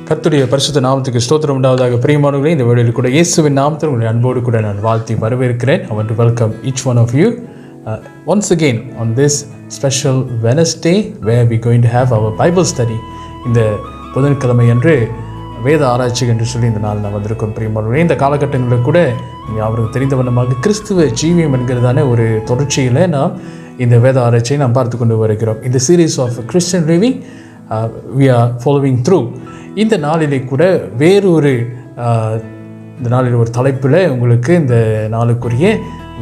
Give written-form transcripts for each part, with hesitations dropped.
கர்த்தருடைய பரிசுத்த நாமத்துக்கு ஸ்தோத்திரம் உண்டாவதாக. பிரியமானவர்களே, இந்த வேளையில் கூட இயேசுவின் நாமத்தில் உங்களை அன்போடு கூட நான் வாழ்த்தி வரவேற்கிறேன். I want to welcome each one of you once again on this special Wednesday where we going to have our Bible study. இந்த புதன்கிழமை அன்று வேத ஆராய்ச்சி என்று சொல்லி இந்த நாள் நான் வந்திருக்கோம். பிரியமானவர்களே, இந்த காலகட்டங்களில் கூட அவருக்கு தெரிந்த வண்ணமாக கிறிஸ்துவ ஜீவியம் என்கிறதான ஒரு தொடர்ச்சியில் நாம் இந்த வேத ஆராய்ச்சியை நாம் பார்த்து கொண்டு வருகிறோம். இந்த series of Christian living we are following through. இந்த நாளிலே கூட இந்த நாளில் ஒரு தலைப்பில் உங்களுக்கு இந்த நாளுக்குரிய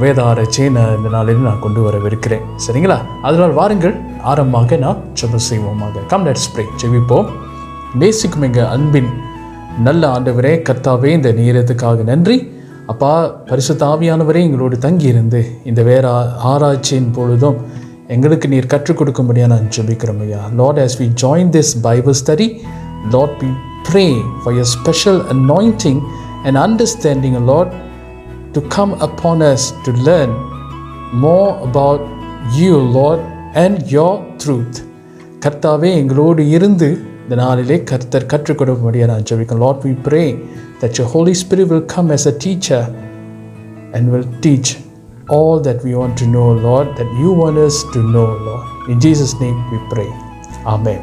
வேத ஆராய்ச்சியை இந்த நாளில் நான் கொண்டு வரவிருக்கிறேன். சரிங்களா? அதனால் வாருங்கள், ஆரம்பமாக நாம் ஜெபம் செய்வோமாக. Come let's pray. ஜெபிப்போம். நேசிக்கும் எங்கள் அன்பின் நல்ல ஆண்டவரே, கர்த்தாவே, இந்த நேரத்துக்காக நன்றி. அப்பா, பரிசுத்த ஆவியானவரே எங்களோடு தங்கியிருந்து இந்த வேற ஆராய்ச்சியின் பொழுதும் எங்களுக்கு நீர் கற்றுக் கொடுக்கும்படியாக நான் ஜெபிக்கிறோம் ஐயா. Lord, as we join this Bible study, Lord, we pray for your special anointing and understanding, Lord, to come upon us to learn more about you, Lord, and your truth. கர்த்தாவே, எங்களோடு இருந்து இந்த நாளிலே கர்த்தர் கற்றுக் கொடுக்கும்படியாக நான் ஜெபிக்கிறோம். Lord, we pray that your Holy Spirit will come as a teacher and will teach all that we want to know, Lord, that you want us to know, Lord. In Jesus' name we pray. Amen.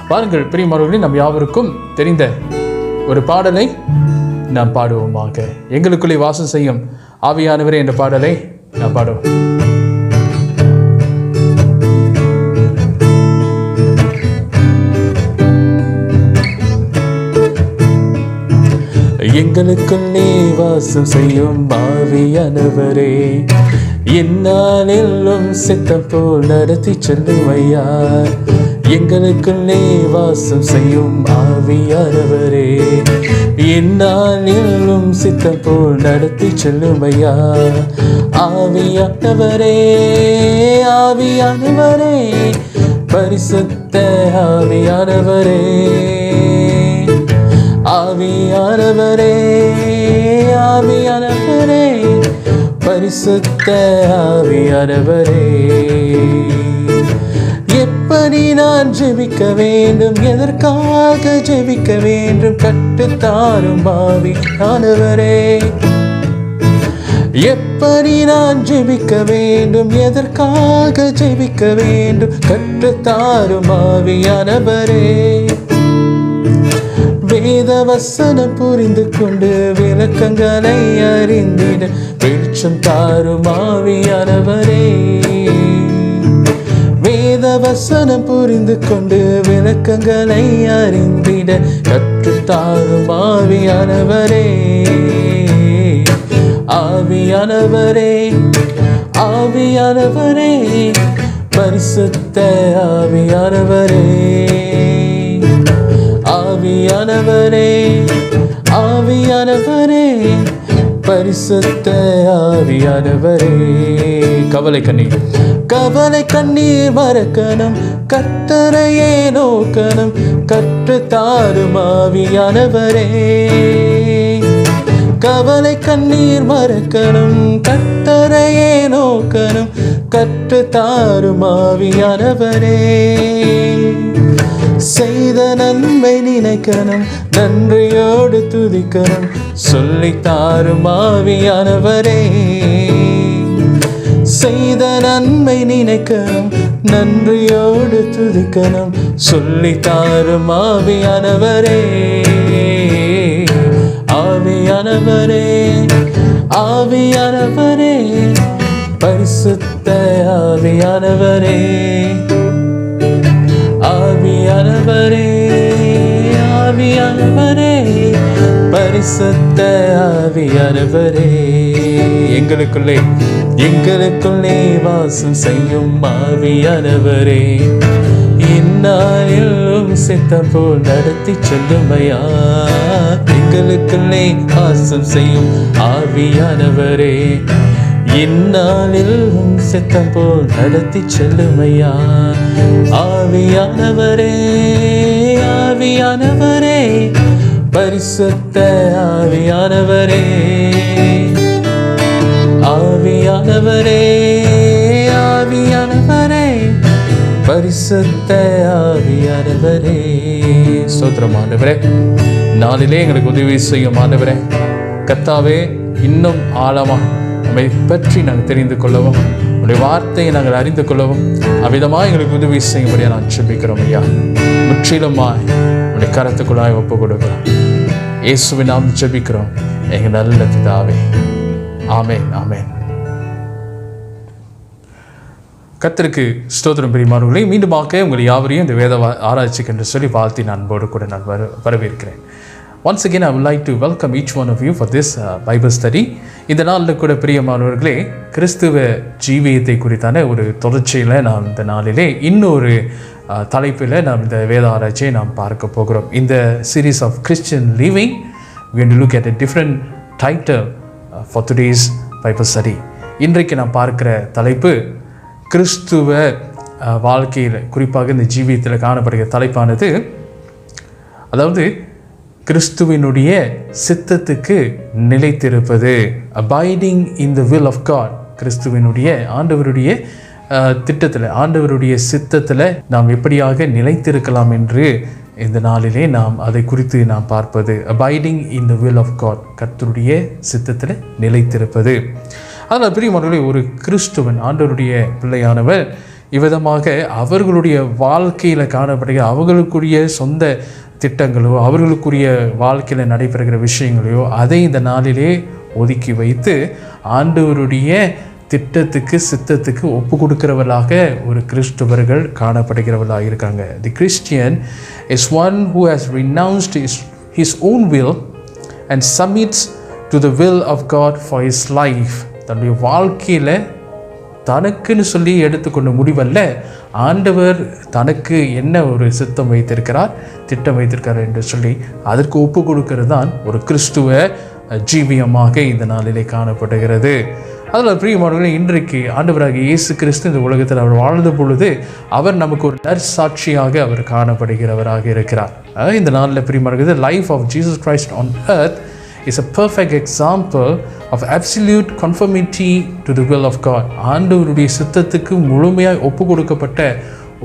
வாருங்கள் பிரியமானவர்களே, நம் யாவருக்கும் தெரிந்த ஒரு பாடலை நாம் பாடுவோமாக. எங்களுக்குள்ளே வாசம் செய்யும் ஆவியானவரே என்ற பாடலை நாம் பாடுவோம். எங்களுக்குள்ளே வாசம் செய்யும் ஆவியானவரே, என்னாலும் சித்தம் போல் நடத்தி செல்லும் ஐயா. எங்களுக்குள்ளே வாசம் செய்யும் ஆவியானவரே, என்னாலும் சித்தம் போல் நடத்தி செல்லும் ஐயா. ஆவியானவரே, ஆவியானவரே, பரிசுத்த ஆவியானவரே, ஆவியானவரே, ஆவியானவரே, பரிசுத்த ஆவியானவரே. எப்படி நான் ஜெபிக்க வேண்டும், எதற்காக ஜெபிக்க வேண்டும், கற்றுத்தாரும் ஆவியானவரே. எப்படி நான் ஜெபிக்க வேண்டும், எதற்காக ஜெபிக்க வேண்டும், கற்றுத்தாரும் ஆவியானவரே. வேத வசனம் புரிந்து கொண்டு விளக்கங்களை அறிந்திட வெளிச்சம் தாரும் ஆவியானவரே. வேத வசனம் புரிந்து கொண்டு விளக்கங்களை அறிந்திட கற்றுத்தாரும் ஆவியானவரே. ஆவியானவரே, ஆவியானவரே, பரிசுத்த ஆவியானவரே, ஆவியானவரே, ஆவியானவரே, பரிசுத்த ஆவியானவரே. கவலை கண்ணீர், கவலை கண்ணீர் மறக்கணும், கர்த்தரையே நோக்கணும், கற்றுத்தாரும் ஆவியானவரே. கவலை கண்ணீர் மறக்கணும், கர்த்தரையே நோக்கணும், கற்றுத்தாரும் ஆவியானவரே. செய்த நன்மை நினைக்கணும், நன்றியோடு துதிக்கணும், சொல்லித்தாரும் ஆவியானவரே. செய்த நன்மை நினைக்கணும், நன்றியோடு துதிக்கணும், சொல்லித்தாரும் ஆவியானவரே. ஆவியானவரே, ஆவியானவரே, பரிசுத்த ஆவியானவரே, ஆவியானவரே, ஆவியானவரே, பரிசுத்த ஆவியானவரே. எங்களுக்குள்ளே எங்களுக்குள்ளே வாசம் செய்யும் ஆவியானவரே, இந்நாளிலும் சித்தம் போல் நடத்தி செல்லுமையா. எங்களுக்குள்ளே வாசம் செய்யும் ஆவியானவரே, இந்நாளில் சித்தம் போல் நடத்தி செல்லுமையா. ஆவியானவரே ஆவியானவரே பரிசுத்த ஆவியானவரே ஆவியானவரே ஆவியானவரே பரிசுத்த ஆவியானவரே. ஸ்தோத்திரம் ஆண்டவரே, நாளிலே எங்களுக்கு உதவி செய்யும் ஆண்டவரே. கர்த்தாவே, இன்னும் ஆழமா நம்மை பற்றி நாங்கள் தெரிந்து கொள்ளவும், உடைய வார்த்தையை நாங்கள் அறிந்து கொள்ளவும் அவ்விதமாக எங்களுக்கு உதவி செய்யும்படியா நான் ஜெபிக்கிறோம் ஐயா. முற்றிலுமாய் உடைய கரத்துக்குள்ளாய் ஒப்பு கொடுக்கிறோம். இயேசுவின் நாம் ஜெபிக்கிறோம் எங்கள் நல்ல பிதாவே. ஆமென் ஆமென். கர்த்தருக்கு ஸ்தோத்திரம் பிரியமானவர்களே. மீண்டுமாக உங்கள் யாவரையும் இந்த வேத ஆராய்ச்சிக்கு என்று சொல்லி வாழ்த்தி நான் அன்போடு கூட நான் வரவேற்கிறேன். Once again, I would like to welcome each one of you for this Bible study. இந்த நாளில் கூட பிரியமானவர்களே, கிறிஸ்துவ ஜீவியத்தை குறித்தான ஒரு தொடர்ச்சியில் நாம் இந்த நாளிலே இன்னொரு தலைப்பில் நாம் இந்த வேத ஆராய்ச்சியை நாம் பார்க்க போகிறோம். இந்த series of Christian living, we are going to look at a different title for today's Bible study. இன்றைக்கு நாம் பார்க்கிற தலைப்பு கிறிஸ்துவ வாழ்க்கையில், குறிப்பாக இந்த ஜீவியத்தில் காணப்படுகிற தலைப்பானது, அதாவது கிறிஸ்துவினுடைய சித்தத்துக்கு நிலைத்திருப்பது, abiding in the will of God. கிறிஸ்துவினுடைய ஆண்டவருடைய திட்டத்தில், ஆண்டவருடைய சித்தத்தில் நாம் எப்படியாக நிலைத்திருக்கலாம் என்று இந்த நாளிலே நாம் அதை குறித்து நாம் பார்ப்பது. abiding in the will of God, கர்த்தருடைய சித்தத்தில் நிலைத்திருப்பது. அதனால் பிரியமானவர்களே, ஒரு கிறிஸ்துவன், ஆண்டவருடைய பிள்ளையானவர் இவ்விதமாக அவர்களுடைய வாழ்க்கையில் காணப்படுகிற அவர்களுக்குரிய சொந்த திட்டங்களோ, அவர்களுக்குரிய வாழ்க்கையில் நடைபெறுகிற விஷயங்களையோ அதை இந்த நாளிலே ஒதுக்கி வைத்து ஆண்டவருடைய திட்டத்துக்கு சித்தத்துக்கு ஒப்பு கொடுக்கிறவர்களாக ஒரு கிறிஸ்துவர்கள் காணப்படுகிறவர்களாக இருக்காங்க. தி Christian is one who has renounced his own will and submits to the will of God for his life. தன்னுடைய வாழ்க்கையில் தனக்குன்னு சொல்லி எடுத்துக்கொண்ட முடிவல்ல, ஆண்டவர் தனக்கு என்ன ஒரு சித்தம் வைத்திருக்கிறார், திட்டம் வைத்திருக்கிறார் என்று சொல்லி அதற்கு ஒப்பு கொடுக்கிறது தான் ஒரு கிறிஸ்துவ ஜீவியமாக இந்த நாளிலே காணப்படுகிறது. அதில் பிரியமானவர்களே, இன்றைக்கு ஆண்டவராக இயேசு கிறிஸ்து இந்த உலகத்தில் அவர் வாழ்ந்த பொழுது அவர் நமக்கு ஒரு நற்சாட்சியாக அவர் காணப்படுகிறவராக இருக்கிறார். இந்த நாளில் பிரியமானவர்களே, life of Jesus Christ on earth is a perfect example of absolute conformity to the will of God. ஆண்டவருடைய சித்தத்துக்கு முழுமையாக ஒப்பு கொடுக்கப்பட்ட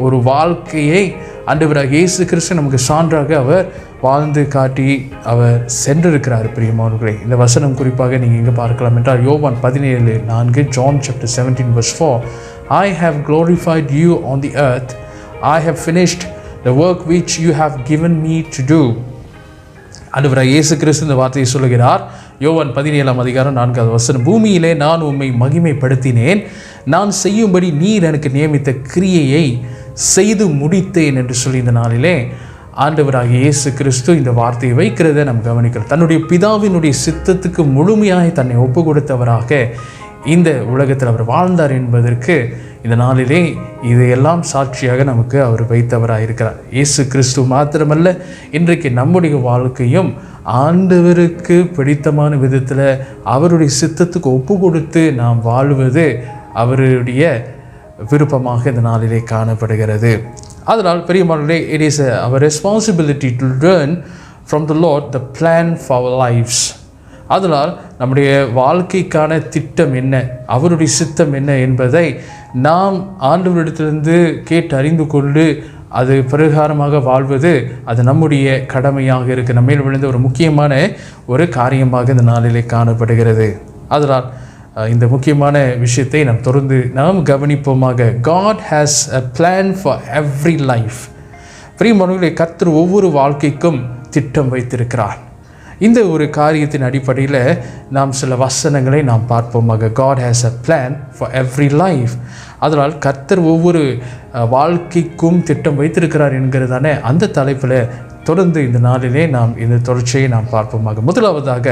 ஒரு வாழ்க்கையை ஆண்டவராக இயேசு கிறிஸ்து நமக்கு சான்றாக அவர் வாழ்ந்து காட்டி அவர் சென்றிருக்கிறார். பிரியமானவர்களே, இந்த வசனம் குறிப்பாக நீங்கள் எங்கே பார்க்கலாம் என்றால் யோவான் 17:4, John chapter 17 verse 4, I have glorified you on the earth, I have finished the work which you have given me to do. ஆண்டவராக இயேசு கிறிஸ்து இந்த வார்த்தையை சொல்லுகிறார். யோவான் 17:4 பூமியிலே நான் உம்மை மகிமைப்படுத்தினேன், நான் செய்யும்படி நீர் எனக்கு நியமித்த கிரியையை செய்து முடித்தேன் என்று சொல்லி இந்த நாளிலே ஆண்டவராக இயேசு கிறிஸ்து இந்த வார்த்தையை வைக்கிறத நம்ம கவனிக்கிறோம். தன்னுடைய பிதாவினுடைய சித்தத்துக்கு முழுமையாக தன்னை ஒப்பு கொடுத்தவராக இந்த உலகத்தில் அவர் வாழ்ந்தார் என்பதற்கு இந்த நாளிலே இதையெல்லாம் சாட்சியாக நமக்கு அவர் வைத்தவராக இருக்கிறார். இயேசு கிறிஸ்து மாத்திரமல்ல, இன்றைக்கு நம்முடைய வாழ்க்கையும் ஆண்டவருக்கு பிடித்தமான விதத்தில் அவருடைய சித்தத்துக்கு ஒப்பு கொடுத்து நாம் வாழ்வது அவருடைய விருப்பமாக இந்த நாளிலே காணப்படுகிறது. அதனால் பெரியமானவர்களே, it is our responsibility to learn from the Lord the plan for our lives. அதனால் நம்முடைய வாழ்க்கைக்கான திட்டம் என்ன, அவருடைய சித்தம் என்ன என்பதை நாம் ஆண்டவரிடத்திலிருந்து கேட்டு அறிந்து கொண்டு அது பிரகாரமாக வாழ்வது அது நம்முடைய கடமையாக இருக்குது. நம்ம மேல் விழுந்த ஒரு முக்கியமான ஒரு காரியமாக இந்த நாளிலே காணப்படுகிறது. அதனால் இந்த முக்கியமான விஷயத்தை நாம் தொடர்ந்து நாம் கவனிப்போமாக. God has a plan for every life. பிரியமானவர்களே, கர்த்தர் ஒவ்வொரு வாழ்க்கைக்கும் திட்டம் வைத்திருக்கிறார். இந்த ஒரு காரியத்தின் அடிப்படையில் நாம் சில வசனங்களை நாம் பார்ப்போமாக. God has a plan for every life. அதனால் கர்த்தர் ஒவ்வொரு வாழ்க்கைக்கும் திட்டம் வைத்திருக்கிறார் என்கிறதான அந்த தலைப்பில் தொடர்ந்து இந்த நாளிலே நாம் இந்த தொடர்ச்சியை நாம் பார்ப்போமாக. முதலாவதாக,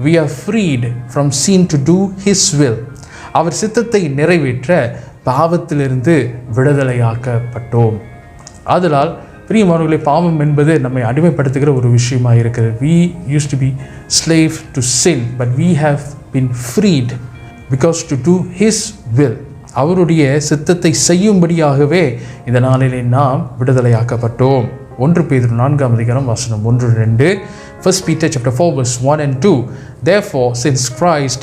we are freed from sin to do his will. அவர் சித்தத்தை நிறைவேற்ற பாவத்திலிருந்து விடுதலையாக்கப்பட்டோம். அதனால் பிரியமானவர்களே, பாவம் என்பது நம்மை அடிமைப்படுத்துகிற ஒரு விஷயமாக இருக்கிறது. We used to be slave to sin, but we have been freed because to do his will, அவருடைய சித்தத்தை செய்யும்படியாகவே இந்த நாளிலே நாம் விடுதலையாக்கப்பட்டோம். 1 பேதுரு 4 அதிகாரம் வசனம் 1-2. 1 Peter chapter 4 verse 1 and 2. Therefore, since Christ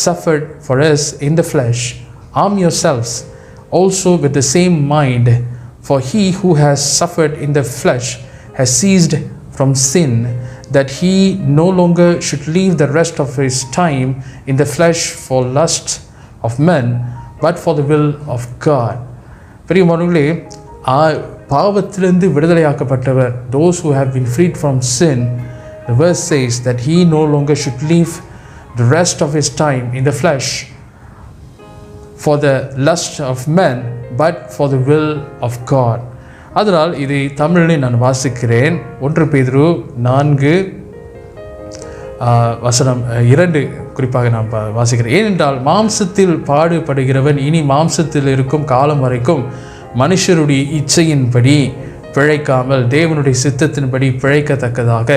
suffered for us in the flesh, arm yourselves also with the same mind, for he who has suffered in the flesh has ceased from sin, that he no longer should live the rest of his time in the flesh for lust of men, but for the will of God. பிரியமானவர்களே, பாவத்திலிருந்து விடுதலையாக்கப்பட்டவர், those who have been freed from sin, the verse says that he no longer should live the rest of his time in the flesh for the lust of men, but for the will of God. அதனால் இதை தமிழில் நான் வாசிக்கிறேன். 1 பேதுரு 4 வசனம் 2 குறிப்பாக நான் வாசிக்கிறேன். ஏனென்றால் மாம்சத்தில் பாடுபடுகிறவன் இனி மாம்சத்தில் இருக்கும் காலம் வரைக்கும் மனுஷருடைய இச்சையின்படி பிழைக்காமல் தேவனுடைய சித்தத்தின்படி பிழைக்கத்தக்கதாக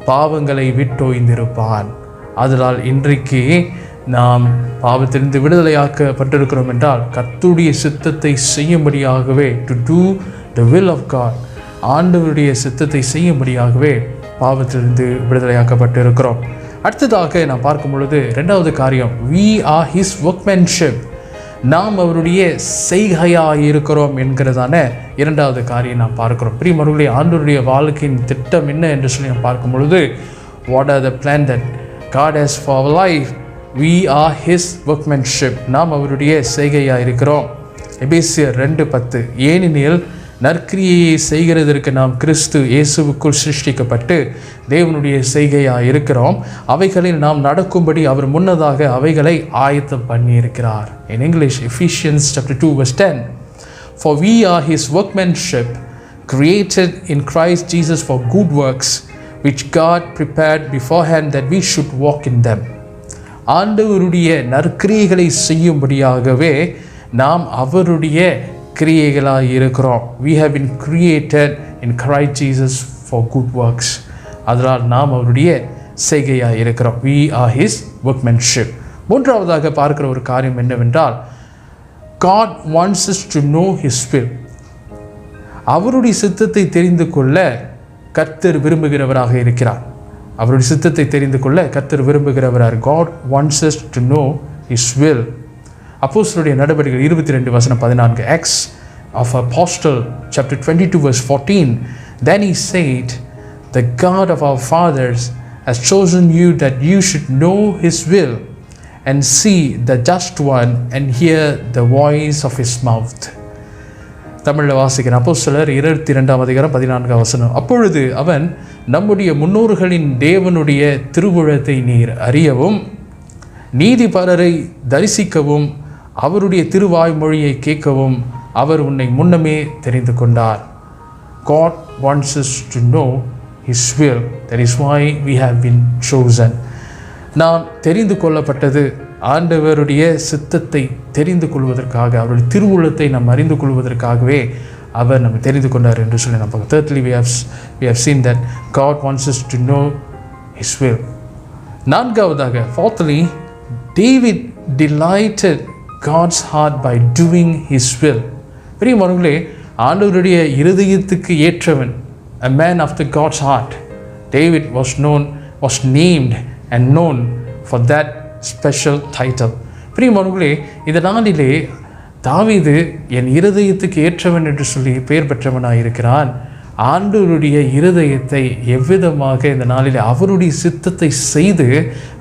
பாவங்களை விட்டோய்ந்திருப்பான். அதனால் இன்றைக்கு நாம் பாவத்திலிருந்து விடுதலையாக்கப்பட்டிருக்கிறோம் என்றால் கர்த்தருடைய சித்தத்தை செய்யும்படியாகவே, to do the will of God, ஆண்டவருடைய சித்தத்தை செய்யும்படியாகவே பாவத்திலிருந்து விடுதலையாக்கப்பட்டிருக்கிறோம். அடுத்ததாக நாம் பார்க்கும் பொழுது 2வது காரியம், we are his workmanship, நாம் அவருடைய செய்கையாக இருக்கிறோம் என்கிறதான 2வது காரியம் நாம் பார்க்கிறோம். பிரியமானவர்களே, ஆண்டவருடைய வாழ்க்கையின் திட்டம் என்ன என்று சொல்லி நாம் பார்க்கும் பொழுது, what are the plan that God has for our life? We are his workmanship, நாம் அவருடைய செய்கையாக இருக்கிறோம். எபேசியர் 2:10, ஏனெனில் நற்கிரியையை செய்கிறதற்கு நாம் கிறிஸ்து இயேசுவுக்குள் சிருஷ்டிக்கப்பட்டு தேவனுடைய செய்கையாக இருக்கிறோம், அவைகளில் நாம் நடக்கும்படி அவர் முன்னதாக அவைகளை ஆயத்தம் பண்ணியிருக்கிறார். In English, Ephesians chapter 2 verse 10, for we are his workmanship, created in Christ Jesus for good works, which God prepared beforehand that we should walk in them. ஆண்டவருடைய நற்கிரியைகளை செய்யும்படியாகவே நாம் அவருடைய கிரியைகளாக இருக்கிறோம். We have been created in Christ Jesus for good works. அதனால் நாம் அவருடைய செய்கையாக இருக்கிறோம். We are his workmanship. 3வதாக பார்க்கிற ஒரு காரியம் என்னவென்றால், God wants us to know his will. அவருடைய சித்தத்தை தெரிந்து கொள்ள கர்த்தர் விரும்புகிறவராக இருக்கிறார். அவருடைய சித்தத்தை தெரிந்து கொள்ள கர்த்தர் விரும்புகிறவரார். God wants us to know his will. அப்போஸ்தலருடைய நடபடிகள் 22:14, Acts of Apostle chapter 22 verse 14, then he said, the God of our fathers has chosen you that you should know his will and see the just one and hear the voice of his mouth. தமிழில் வாசிக்கிறேன். அப்போஸ்தலர் 22:14. அப்பொழுது அவன், நம்முடைய முன்னோர்களின் தேவனுடைய திருவுளத்தை நீர் அறியவும் நீதிபரரை தரிசிக்கவும் அவருடைய திருவாய்மொழியை கேட்கவும் அவர் உன்னை முன்னமே தெரிந்து கொண்டார். God wants us to know his will. That is why we have been chosen. நாம் தெரிந்து கொள்ளப்பட்டது ஆண்டவருடைய சித்தத்தை தெரிந்து கொள்வதற்காக, அவருடைய திருவுளத்தை நாம் அறிந்து கொள்வதற்காகவே அவர் நம்ம தெரிந்து கொண்டார் என்று சொல்லி நம்ம பார்க்கிறோம். Thirdly, we have seen that God wants us to know his will. 4வதாக, fourthly, David delighted God's heart by doing his will. பிரியமானவர்களே, ஆண்டவருடைய இருதயத்துக்கு ஏற்றவன், a man after God's heart, David was named and known for that special title. பிரியமானவர்களே, இந்த நாளிலே தாவீது என் இருதயத்துக்கு ஏற்றவன் என்று சொல்லி பெயர் பெற்றவனாக இருக்கிறான். ஆண்டவருடைய இருதயத்தை எவ்விதமாக இந்த நாளிலே அவருடைய சித்தத்தை செய்து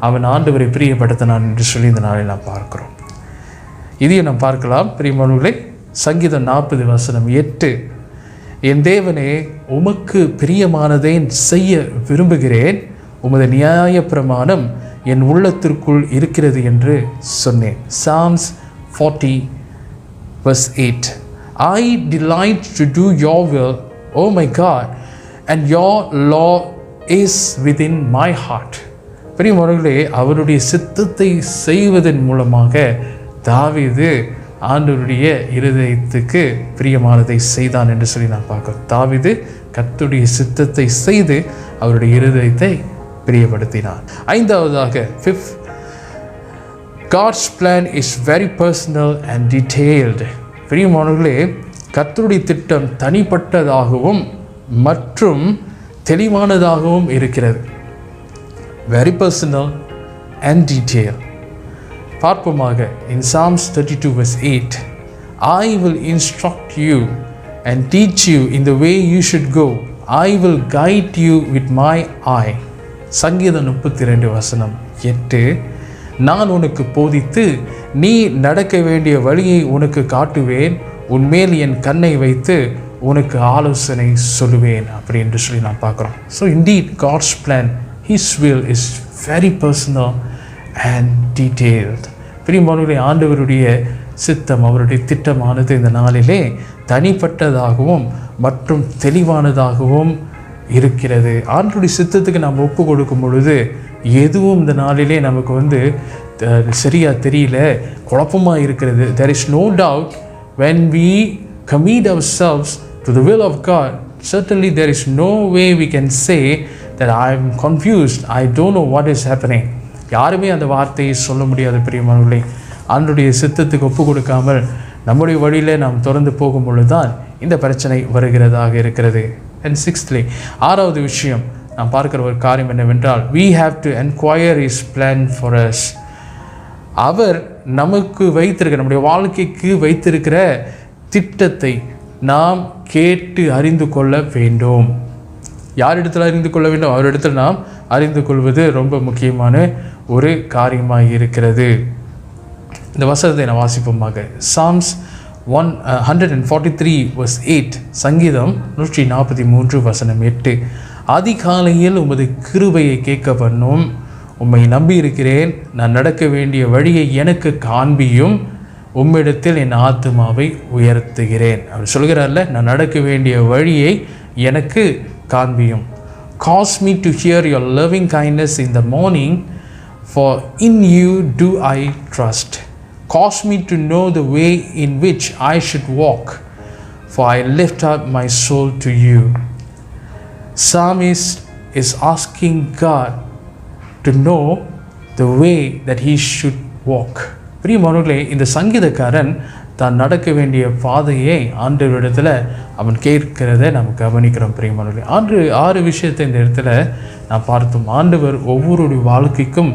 அவன் ஆண்டவரை பிரியப்படுத்தினான் என்று சொல்லி இந்த நாளில் நாம் பார்க்கிறோம். இதையும் நாம் பார்க்கலாம். பிரியமானவர்களே, சங்கீதம் 40:8, என் தேவனே, உமக்கு பிரியமானதை செய்ய விரும்புகிறேன், உமது நியாய பிரமாணம் என் உள்ளத்திற்குள் இருக்கிறது என்று சொன்னேன். Psalms 40:8, I delight to do your will, O my God, and your law is within my heart. பிரியமானவர்களே, அவருடைய சித்தத்தை செய்வதன் மூலமாக தாவீது ஆண்டவருடைய இருதயத்துக்கு பிரியமானதை செய்தான் என்று சொல்லி நான் பார்க்கிறோம். தாவீது கர்த்தருடைய சித்தத்தை செய்து அவருடைய இருதயத்தை பிரியப்படுத்தினார். 5வதாக, God's plan is very personal and detailed. பிரியமானவர்களே, கர்த்தருடைய திட்டம் தனிப்பட்டதாகவும் மற்றும் தெளிவானதாகவும் இருக்கிறது. Very personal and detailed. பார்ப்போமாக. In Psalms 32 verse 8, I will instruct you and teach you in the way you should go. I will guide you with my eye. சங்கீதம் 32 வசனம் 8, நான் உனக்கு போதித்து நீ நடக்க வேண்டிய வழியை உனக்கு காட்டுவேன், உன்மேல் என் கண்ணை வைத்து உனக்கு ஆலோசனை சொல்லுவேன் அப்படி என்று சொல்லி நான் பார்க்குறோம். So indeed God's plan, His will is very personal and detailed. பிரியமானவர்களே, ஆண்டவருடைய சித்தம், அவருடைய திட்டமானது இந்த நாளிலே தனிப்பட்டதாகவும் மற்றும் தெளிவானதாகவும் இருக்கிறது. ஆண்டவருடைய சித்தத்துக்கு நாம் ஒப்பு கொடுக்கும் பொழுது எதுவும் இந்த நாளிலே நமக்கு சரியாக தெரியல, குழப்பமாக இருக்கிறது. There is no doubt when we commit ourselves to the will of God, certainly there is no way we can say that I am confused, I don't know what is happening. யாருமே அந்த வார்த்தையை சொல்ல முடியாது. பிரியமானவர்களே, ஆண்டவருடைய சித்தத்துக்கு ஒப்பு கொடுக்காமல் நம்முடைய வழியில் நாம் தொடர்ந்து போகும் பொழுது தான் இந்த பிரச்சனை வருகிறதாக இருக்கிறது. And sixthly, ஆறாவது விஷயம் நாம் பார்க்கிற ஒரு காரியம் என்னவென்றால், we have to inquire His plan for us. அவர் நமக்கு வைத்திருக்கிற, நம்முடைய வாழ்க்கைக்கு வைத்திருக்கிற திட்டத்தை நாம் கேட்டு அறிந்து கொள்ள வேண்டும். யாரிடத்தில் அறிந்து கொள்ள வேண்டும்? அவரிடத்தில் நாம் அறிந்து கொள்வது ரொம்ப முக்கியமான ஒரு காரியமாக இருக்கிறது. இந்த வசனத்தை நான் வாசிப்போமாக. Psalms 143 verse 8, சங்கீதம் 143 வசனம் 8, அதிகாலையில் உமது கிருபையை கேட்க பண்ணும், உம்மை நம்பி இருக்கிறேன், நான் நடக்க வேண்டிய வழியை எனக்கு காண்பியும், உம்மிடத்தில் என் ஆத்துமாவை உயர்த்துகிறேன். அவர் சொல்கிறார்ல, நான் நடக்க வேண்டிய வழியை எனக்கு காண்பியும். Cause me to hear your loving kindness in the morning, for in you do I trust. Cause me to know the way in which I should walk, for I lift up my soul to you. Psalmist is asking God to know the way that he should walk. பிரியமானவர்களே, இந்த சங்கீதக்காரன் தான் நடக்க வேண்டிய பாதையை ஆண்டவரிடத்தில் அவன் கேட்கிறத நாம் கவனிக்கிறோம். பிரியமானவர்களே, 6 விஷயத்தை இந்த இடத்துல நான் பார்த்தோம். ஆண்டவர் ஒவ்வொருடைய வாழ்க்கைக்கும்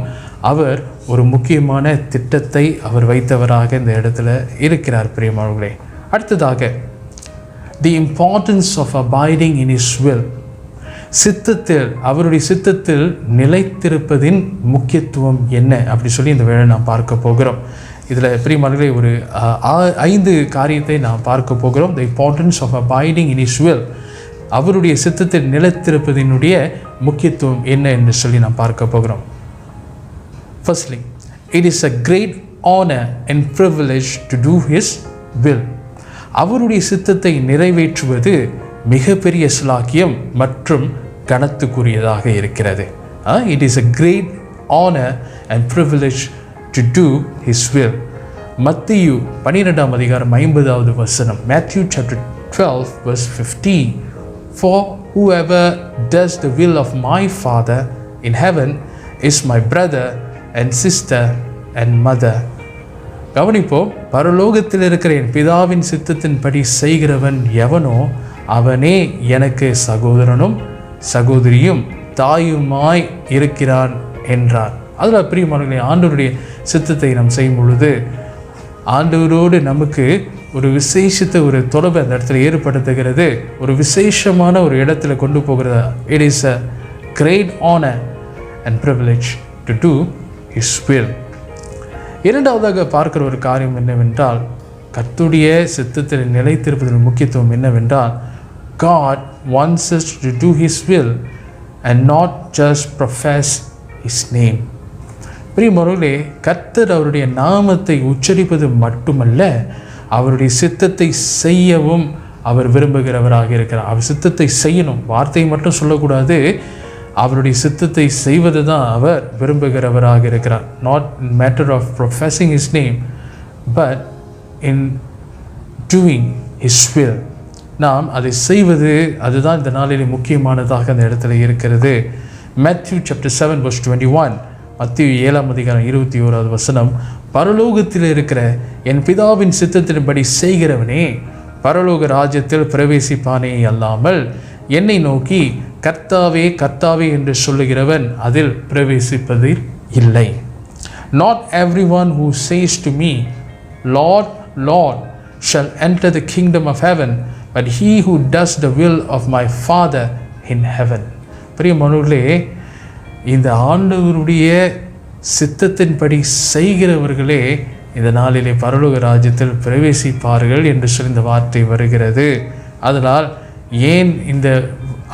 அவர் ஒரு முக்கியமான திட்டத்தை அவர் வைத்தவராக இந்த இடத்துல இருக்கிறார். பிரியமானவர்களே, அடுத்ததாக the importance of abiding in His will. சித்தத்தில், அவருடைய சித்தத்தில் நிலைத்திருப்பதின் முக்கியத்துவம் என்ன அப்படி சொல்லி இந்த வேளை நாம் பார்க்க போகிறோம். இதில் பிரியமானவர்களே, ஒரு 5 காரியத்தை நாம் பார்க்க போகிறோம். the importance of abiding in His will, அவருடைய சித்தத்தில் நிலைத்திருப்பதினுடைய முக்கியத்துவம் என்ன என்று சொல்லி நாம் பார்க்க போகிறோம். Firstly, it is a great honor and privilege to do His will. அவருடைய சித்தத்தை நிறைவேற்றுவது மிகப்பெரிய ஸ்லாக்கியம் மற்றும் கனத்துக்குரியதாக இருக்கிறது. It is a great honor and privilege to do His will. மத்தேயு 12ஆம் அதிகாரம் 50வது வசனம், Matthew chapter 12 verse 15, for whoever does the will of my Father in heaven is my brother and sister and mother. கவனிப்போம், பரலோகத்தில் இருக்கிற என் பிதாவின் சித்தத்தின்படி செய்கிறவன் எவனோ அவனே எனக்கு சகோதரனும் சகோதரியும் தாயுமாய் இருக்கிறான் என்றார். அதில் பிரியமானவர்களே, ஆண்டவருடைய சித்தத்தை நாம் செய்யும் பொழுது ஆண்டவரோடு நமக்கு ஒரு விசேஷித்த ஒரு தொடர்பை அந்த இடத்துல ஏற்படுத்துகிறது, ஒரு விசேஷமான ஒரு இடத்துல கொண்டு போகிறதா. It is a great honour and privilege to do His will. இரண்டாவதாக பார்க்கிற ஒரு காரியம் என்னவென்றால், கர்த்தருடைய சித்தத்தில் நிலைத்திருப்பதன் முக்கியத்துவம் என்னவென்றால், God wants us to do His will and not just profess His name. பிரியமானவர்களே, கர்த்தர் அவருடைய நாமத்தை உச்சரிப்பது மட்டுமல்ல, அவருடைய சித்தத்தை செய்யவும் அவர் விரும்புகிறவராக இருக்கிறார். அவர் சித்தத்தை செய்யணும், வார்த்தையை மட்டும் சொல்லக்கூடாது, அவருடைய சித்தத்தை செய்வது தான் அவர் விரும்புகிறவராக இருக்கிறார். Not in matter of professing His name, but in doing His will. நாம் அதை செய்வது, அதுதான் இந்த நாளிலே முக்கியமானதாக அந்த இடத்துல இருக்கிறது. Matthew chapter 7 verse 21, மத்தேயு 7:21 பரலோகத்தில் இருக்கிற என் பிதாவின் சித்தத்தின்படி செய்கிறவனே பரலோக ராஜ்யத்தில் பிரவேசிப்பானே அல்லாமல் என்னை நோக்கி கர்த்தாவே கர்த்தாவே என்று சொல்லுகிறவன் அதில் பிரவேசிப்பதில் இல்லை. Not everyone who says to me, Lord, Lord, shall enter the kingdom of heaven, but he who does the will of my Father in heaven. பிரியமானவர்களே, இந்த ஆண்டவருடைய சித்தத்தின்படி செய்கிறவர்களே இந்த நாளிலே பரலோக ராஜ்யத்தில் பிரவேசிப்பார்கள் என்று சொல்லி இந்த வார்த்தை வருகிறது. அதனால் ஏன் இந்த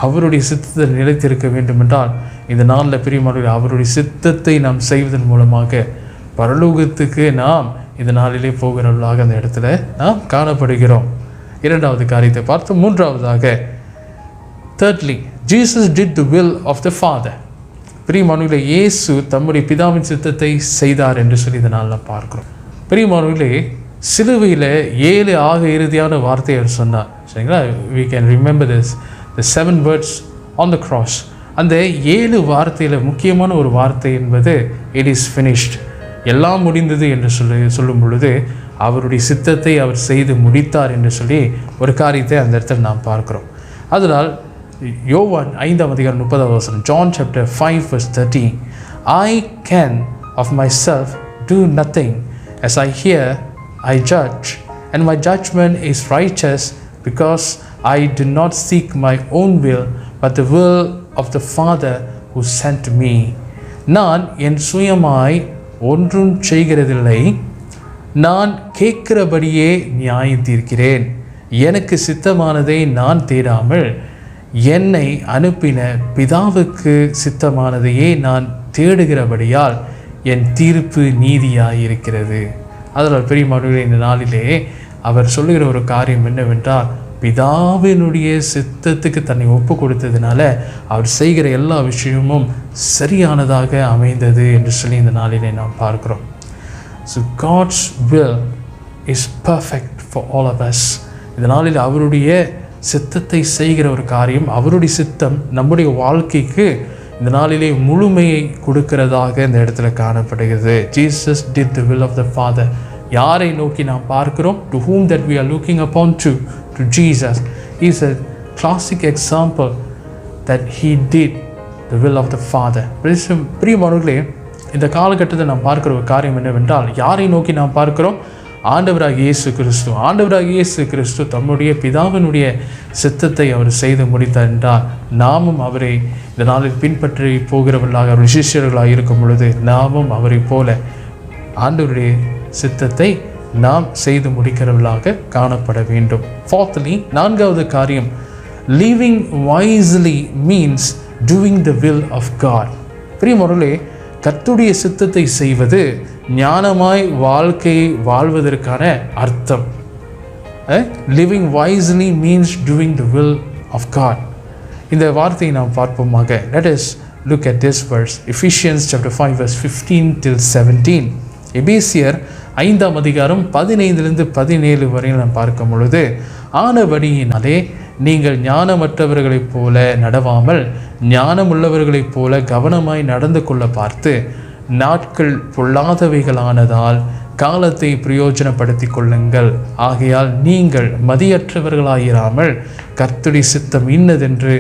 அவருடைய சித்தத்தை நிலைத்திருக்க வேண்டும் என்றால், இந்த நாளில் பிரியமானவர்களே, அவருடைய சித்தத்தை நாம் செய்வதன் மூலமாக பரலோகத்துக்கு நாம் இந்த நாளிலே போகிறவர்களாக அந்த இடத்துல நாம் காணப்படுகிறோம். இரண்டாவது காரியத்தை பார்த்து மூன்றாவதாக, thirdly, Jesus did the will of the Father. பிரியமானவர்களே, இயேசு தம்முடைய பிதாவின் சித்தத்தை செய்தார் என்று சொல்லி இந்த நாளில் பார்க்கிறோம். பிரியமானவர்களே, சிலுவையில் 7 ஆக இறுதியான வார்த்தை அவர் சொன்னார். சரிங்களா? we can remember this, the 7 words on the cross. அந்த 7 வார்த்தையில் முக்கியமான ஒரு வார்த்தை என்பது it is finished, எல்லாம் முடிந்தது என்று சொல்லும் பொழுது அவருடைய சித்தத்தை அவர் செய்து முடித்தார் என்று சொல்லி ஒரு காரியத்தை அந்த இடத்துல நாம் பார்க்கிறோம். அதனால் யோவான் 5:30, John chapter 5 verse 13, I can of myself do nothing, as I hear I judge, and my judgment is righteous, because I do not seek my own will, but the will of the Father who sent me. நான் என் சுயமாய் ஒன்றும் செய்கிறதில்லை, நான் கேட்கிறபடியே நியாயம் தீர்க்கிறேன். எனக்கு சித்தமானதை நான் தேடாமல் என்னை அனுப்பின பிதாவுக்கு சித்தமானதையே நான் தேடுகிறபடியால் என் தீர்ப்பு நீதியாயிருக்கிறது. அதனால் பிரியமானவர்களே, இந்த நாளிலே அவர் சொல்லுகிற ஒரு காரியம் என்னவென்றால், பிதாவினுடைய சித்தத்துக்கு தன்னை ஒப்பு கொடுத்ததுனால அவர் செய்கிற எல்லா விஷயமும் சரியானதாக அமைந்தது என்று சொல்லி இந்த நாளிலே நாம் பார்க்கிறோம். So God's will is perfect for all of us. இந்த நாளில் அவருடைய சித்தத்தை செய்கிற ஒரு காரியம், அவருடைய சித்தம் நம்முடைய வாழ்க்கைக்கு இந்த நாளிலே முழுமையை கொடுக்கிறதாக இந்த இடத்துல காணப்படுகிறது. Jesus did the will of the Father. யாரை நோக்கி நாம் பார்க்கிறோம்? To whom that we are looking upon to Jesus. He is a classic example that he did the will of the Father. பிரியமானவர்களே, இந்த காலகட்டத்தில் நாம் பார்க்கிற ஒரு காரியம் என்னவென்றால், யாரை நோக்கி நாம் பார்க்கிறோம்? ஆண்டவராகிய இயேசு கிறிஸ்து. ஆண்டவராகிய இயேசு கிறிஸ்து தம்முடைய பிதாவினுடைய சித்தத்தை அவர் செய்து முடித்தார் என்றால், நாமும் அவரை இந்த நாளில் பின்பற்றி போகிறவர்களாக, அவர் சிஷ்யர்களாக இருக்கும் பொழுது நாமும் அவரை போல ஆண்டவருடைய சித்தத்தை நாம் செய்து முடிக்கிறவர்களாக காணப்பட வேண்டும். Fourthly, நான்காவது காரியம், living wisely means doing the will of God. பிரியமானவர்களே, கர்த்தருடைய சித்தத்தை செய்வது ஞானமாய் வாழ்க்கையை வாழ்வதற்கான அர்த்தம். Living wisely means doing the will of God. இந்த வார்த்தையை நாம் பார்ப்போமாக. Let us look at this verse, Ephesians chapter 5 verse 15 till 17. எபேசியர் 5:15-17 வரையில் நாம் பார்க்கும் பொழுது, ஆனபடியினாலே நீங்கள் ஞானமற்றவர்களைப் போல நடவாமல் ஞானமுள்ளவர்களைப் போல கவனமாய் நடந்து கொள்ள பார்த்து, நாட்கள் பொல்லாதவைகளானதால் காலத்தை பிரயோஜனப்படுத்தி கொள்ளுங்கள். ஆகையால் நீங்கள் மதியற்றவர்களாயிராமல் கர்த்தருடைய சித்தம் இன்னதென்று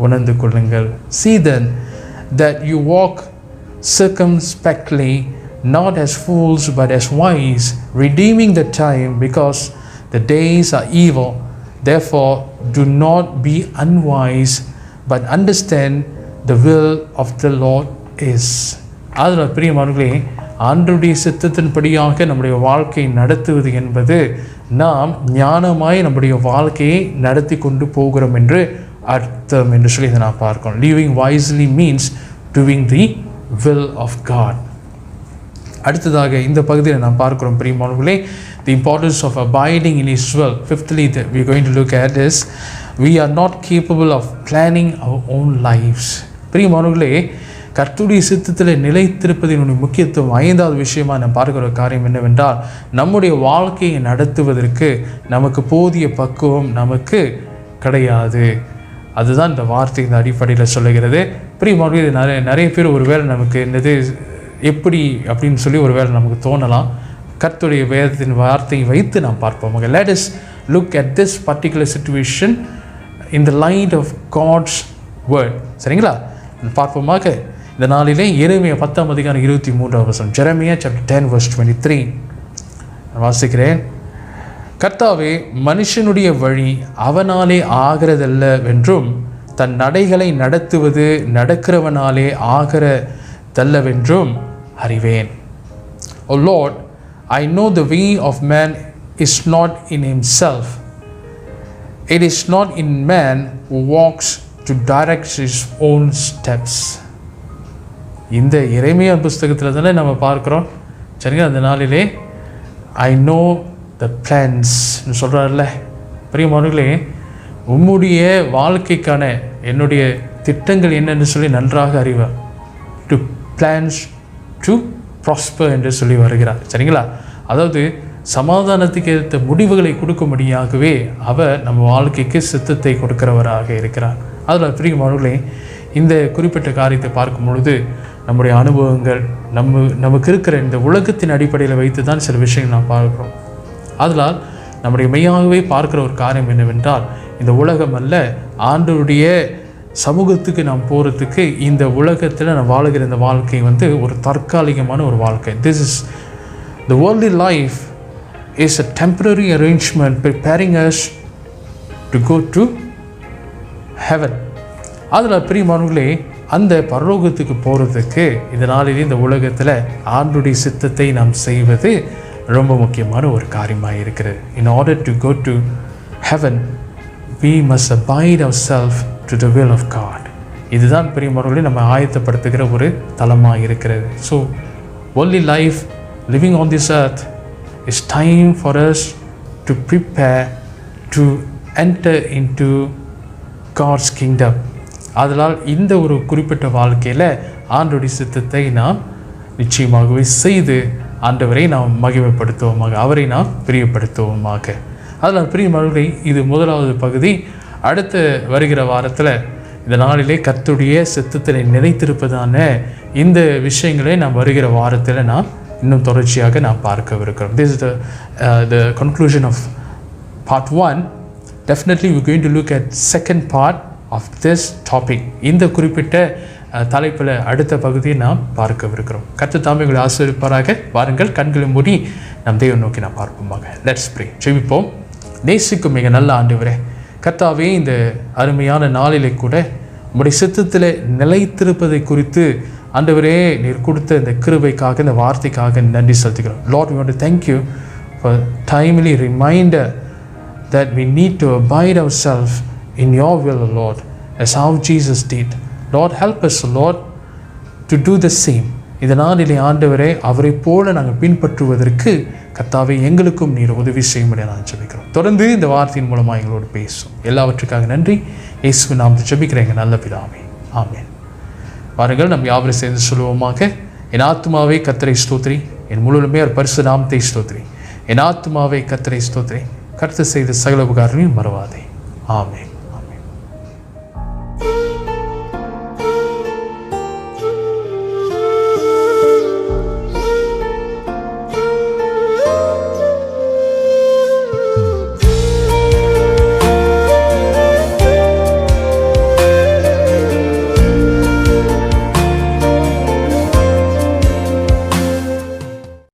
உணர்ந்து கொள்ளுங்கள். See then that you walk circumspectly, not as fools but as wise, redeeming the time, because the days are evil. Therefore do not be unwise, but understand the will of the Lord is. அதனால் பிரியமானவர்களே, ஆண்டவருடைய சித்தத்தின்படியாக நம்முடைய வாழ்க்கையை நடத்துவது என்பது நாம் ஞானமாய் நம்முடைய வாழ்க்கையை நடத்தி கொண்டு போகிறோம் என்று அர்த்தம் என்று சொல்லி இதை நான் பார்க்கிறோம். Living wisely means doing the will of God. அடுத்ததாக இந்த பகுதியில் நாம் பார்க்கிறோம் பிரியமானவர்களே, the importance of abiding in His will. Fifthly, that we are going to look at is, we are not capable of planning our own lives. பிரியமானவர்களே, கர்த்தருடைய சித்தத்தில் நிலைத்திருப்பதனுடைய முக்கியத்துவம் 5வது விஷயமாக நாம் பார்க்கிற காரியம் என்னவென்றால், நம்முடைய வாழ்க்கையை நடத்துவதற்கு நமக்கு போதிய பக்குவம் நமக்கு கிடையாது. அதுதான் இந்த வார்த்தை இந்த அடிப்படையில் சொல்லுகிறது. பிரியமானவர்களே, நிறைய பேர் ஒருவேளை நமக்கு என்னது எப்படி அப்படின்னு சொல்லி ஒரு வேளை நமக்கு தோணலாம். கர்த்தருடைய வேதத்தின் வார்த்தையை வைத்து நாம் பார்ப்போம். Let us look at this particular situation in the light of God's word. சரிங்களா? பார்ப்போமாக. இந்த நாளிலே எரேமியா 10:23 Jeremiah chapter 10 verse 23 வாசிக்கிறேன். கர்த்தாவே, மனுஷனுடைய வழி அவனாலே ஆகிறதல்லவென்றும் தன் நடைகளை நடத்துவது நடக்கிறவனாலே ஆகிறதல்லவென்றும் அறிவேன். O Lord, I know the way of man is not in himself. It is not in man who walks to direct his own steps. இந்த எரேமியா புஸ்தகத்தில் தானே நம்ம பார்க்குறோம். சரிங்க, அந்த நாளிலே ஐ நோ த பிளான்ஸ் சொல்கிறார்ல. பிரியமானவர்களே, உம்முடைய வாழ்க்கைக்கான என்னுடைய திட்டங்கள் என்னென்னு சொல்லி நன்றாக அறிவார். டு பிளான்ஸ் டு ப்ராஸ்பர் என்று சொல்லி வருகிறார். சரிங்களா? அதாவது சமாதானத்துக்கு ஏற்ற முடிவுகளை கொடுக்கும்படியாகவே அவர் நம்ம வாழ்க்கைக்கு சித்தத்தை கொடுக்கிறவராக இருக்கிறார். அதில் பிரியமானவர்களே, இந்த குறிப்பிட்ட காரியத்தை பார்க்கும் பொழுது நம்முடைய அனுபவங்கள் நமக்கு இருக்கிற இந்த உலகத்தின் அடிப்படையில் வைத்து தான் சில விஷயங்கள் நாம் பார்க்கிறோம். அதனால் நம்முடைய மெய்யாகவே பார்க்குற ஒரு காரியம் என்னவென்றால், இந்த உலகம் அல்ல, ஆண்டவருடைய சமூகத்துக்கு நாம் போகிறதுக்கு இந்த உலகத்தில் நாம் வாழுகிற இந்த வாழ்க்கை ஒரு தற்காலிகமான ஒரு வாழ்க்கை. This is the worldly life is a temporary arrangement preparing us to go to heaven. அதில் பிரியமானவர்களே, அந்த பரலோகத்துக்கு போகிறதுக்கு இந்த நாளிலே இந்த உலகத்தில் ஆண்டவருடைய சித்தத்தை நாம் செய்வது ரொம்ப முக்கியமான ஒரு காரியமாக இருக்கிறது. In order to go to heaven, we must abide ourselves to the will of God. இதுதான் பிரியமானவர்களே நம்ம ஆயத்தப்படுத்துகிற ஒரு தலமாக இருக்கிறது. So worldly life, living on this earth, is time for us to prepare to enter into God's kingdom. அதனால் இந்த ஒரு குறிப்பிட்ட வாழ்க்கையில் ஆண்டவருடைய சித்தத்தை நாம் நிச்சயமாகவே செய்து ஆண்டவரை நாம் மகிமைப்படுத்துவோமாக, அவரை நாம் பிரியப்படுத்துவோமாக. அதனால் பிரியமானவர்களே, இது முதலாவது பகுதி. அடுத்த வருகிற வாரத்தில் இந்த நாளிலே கர்த்தருடைய சித்தத்தை நிலைத்திருப்பதான இந்த விஷயங்களை நாம் வருகிற வாரத்தில் நாம் இன்னும் தொடர்ச்சியாக நாம் பார்க்கவிருக்கிறோம். This is the conclusion of part 1. Definitely we're going to look at second part of this topic. இந்த குறிப்பிட்ட தலைப்பில் அடுத்த பகுதியை நாம் பார்க்கவிருக்கிறோம். கர்த்தர் தாமே உங்களை ஆசீர்வதிப்பாராக. வாருங்கள், கண்களை மூடி நம் தேவனை நோக்கி நாம் பார்ப்போமாக. Let's pray. ஜெபிப்போம். நேசிக்கும் மிக நல்ல ஆண்டவரே, கர்த்தாவே, இந்த அருமையான நாளிலே கூட உம்முடைய சித்தத்தில் நிலைத்திருப்பதை குறித்து ஆண்டவரே நீர் கொடுத்த இந்த கிருபைக்காக, இந்த வார்த்தைக்காக நன்றி செலுத்துகிறோம். Lord, we want to thank you for timely reminder that we need to abide ourselves in your will, Lord, as how Jesus did. Lord, help us, Lord, to do the same. இந்த நாளிலே ஆண்டவரே, அவரை போல நாங்கள் பின்பற்றுவதற்கு கர்த்தாவே எங்களுக்கும் நீர் உதவி செய்யும்படி நான் ஜெபிக்கிறோம். தொடர்ந்து இந்த வார்த்தையின் மூலமாக எங்களோடு பேசும். எல்லாவற்றுக்காக நன்றி. இயேசுவின் நாமத்தில் ஜெபிக்கிறேன் எங்கள் நல்ல பிதாவே. ஆமென். பாருங்கள், நம் யாவரும் சேர்ந்து சொல்லுவோமாக. என் ஆத்துமாவே கர்த்தரை ஸ்தோத்திரி, என் முழுமே அவர் பரிசுத்த நாமத்தை ஸ்தோத்திரி. என் ஆத்துமாவே கர்த்தரை ஸ்தோத்திரி, கர்த்தர் செய்த சகல உபகாரங்களையும் மறவாதே. ஆமென்.